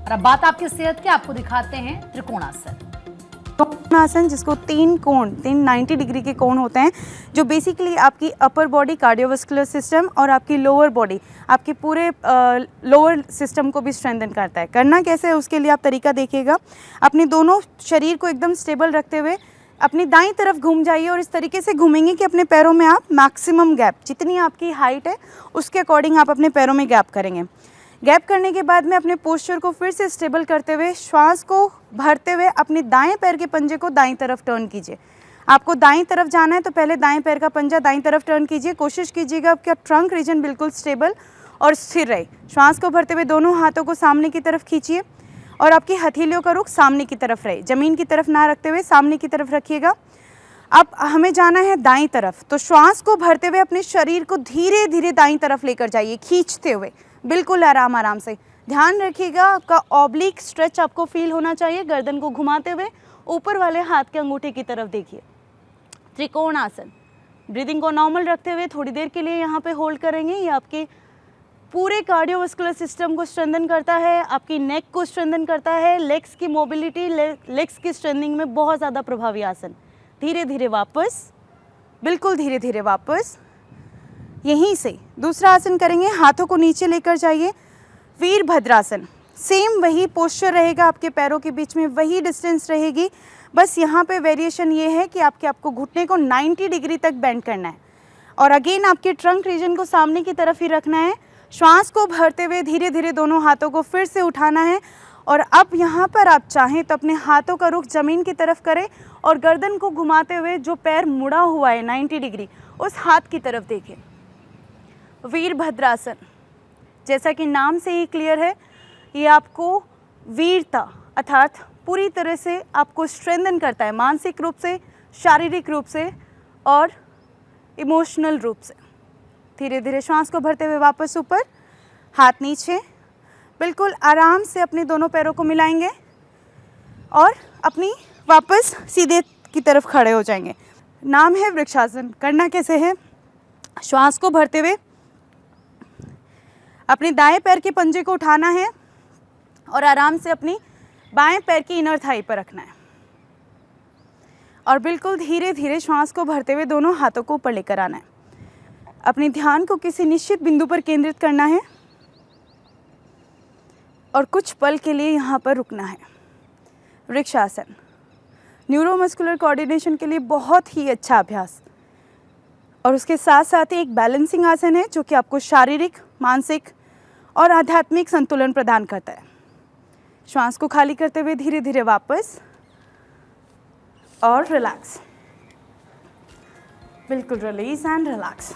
और अब बात आपकी सेहत की, आपको दिखाते हैं त्रिकोणासन। त्रिकोणासन जिसको 90 डिग्री के कोण होते हैं, जो बेसिकली आपकी अपर बॉडी कार्डियोवास्कुलर सिस्टम और आपकी लोअर बॉडी, आपके पूरे लोअर सिस्टम को भी स्ट्रेंथन करता है। करना कैसे है उसके लिए आप तरीका देखिएगा। अपने दोनों शरीर को एकदम स्टेबल रखते हुए अपनी दाईं तरफ घूम जाइए और इस तरीके से घूमेंगे कि अपने पैरों में आप मैक्सिमम गैप, जितनी आपकी हाइट है उसके अकॉर्डिंग आप अपने पैरों में गैप करेंगे। गैप करने के बाद में अपने पोस्चर को फिर से स्टेबल करते हुए श्वास को भरते हुए अपने दाएं पैर के पंजे को दाईं तरफ टर्न कीजिए। आपको दाईं तरफ जाना है तो पहले दाएं पैर का पंजा दाईं तरफ टर्न कीजिए। कोशिश कीजिएगा आपका ट्रंक रीजन बिल्कुल स्टेबल और स्थिर रहे। श्वास को भरते हुए दोनों हाथों को सामने की तरफ खींचिए और आपकी हथेलियों का रुख सामने की तरफ रहे, ज़मीन की तरफ ना रखते हुए सामने की तरफ रखिएगा। अब हमें जाना है दाईं तरफ, तो श्वास को भरते हुए अपने शरीर को धीरे धीरे दाईं तरफ लेकर जाइए, खींचते हुए, बिल्कुल आराम आराम से। ध्यान रखिएगा आपका ऑब्लिक स्ट्रेच आपको फील होना चाहिए। गर्दन को घुमाते हुए ऊपर वाले हाथ के अंगूठे की तरफ देखिए। त्रिकोणासन, ब्रीदिंग को नॉर्मल रखते हुए थोड़ी देर के लिए यहाँ पे होल्ड करेंगे। ये आपके पूरे कार्डियोवास्कुलर सिस्टम को स्ट्रेंथन करता है, आपकी नेक को स्ट्रेंथन करता है, लेग्स की मोबिलिटी, लेग्स की स्ट्रेंथनिंग में बहुत ज़्यादा प्रभावी आसन। धीरे धीरे वापस, बिल्कुल धीरे धीरे वापस। यहीं से दूसरा आसन करेंगे, हाथों को नीचे लेकर जाइए, वीरभद्रासन। सेम वही पोस्चर रहेगा, आपके पैरों के बीच में वही डिस्टेंस रहेगी, बस यहाँ पे वेरिएशन ये है कि आपको घुटने को 90 डिग्री तक बेंड करना है और अगेन आपके ट्रंक रीजन को सामने की तरफ ही रखना है। श्वास को भरते हुए धीरे धीरे दोनों हाथों को फिर से उठाना है और अब यहाँ पर आप चाहें तो अपने हाथों का रुख ज़मीन की तरफ करें और गर्दन को घुमाते हुए जो पैर मुड़ा हुआ है 90 डिग्री, उस हाथ की तरफ देखें। वीरभद्रासन, जैसा कि नाम से ही क्लियर है, ये आपको वीरता अर्थात पूरी तरह से आपको स्ट्रेंथन करता है, मानसिक रूप से, शारीरिक रूप से और इमोशनल रूप से। धीरे धीरे श्वास को भरते हुए वापस ऊपर, हाथ नीचे, बिल्कुल आराम से अपने दोनों पैरों को मिलाएंगे और अपनी वापस सीधे की तरफ खड़े हो जाएंगे। नाम है वृक्षासन। करना कैसे है, श्वास को भरते हुए अपने दाएं पैर के पंजे को उठाना है और आराम से अपनी बाएं पैर की इनर थाई पर रखना है और बिल्कुल धीरे धीरे श्वास को भरते हुए दोनों हाथों को ऊपर लेकर आना है। अपने ध्यान को किसी निश्चित बिंदु पर केंद्रित करना है और कुछ पल के लिए यहाँ पर रुकना है। वृक्षासन न्यूरोमस्कुलर कोऑर्डिनेशन के लिए बहुत ही अच्छा अभ्यास और उसके साथ साथ ही एक बैलेंसिंग आसन है जो कि आपको शारीरिक, मानसिक और आध्यात्मिक संतुलन प्रदान करता है। श्वास को खाली करते हुए धीरे धीरे वापस और रिलैक्स, बिल्कुल रिलीज एंड रिलैक्स।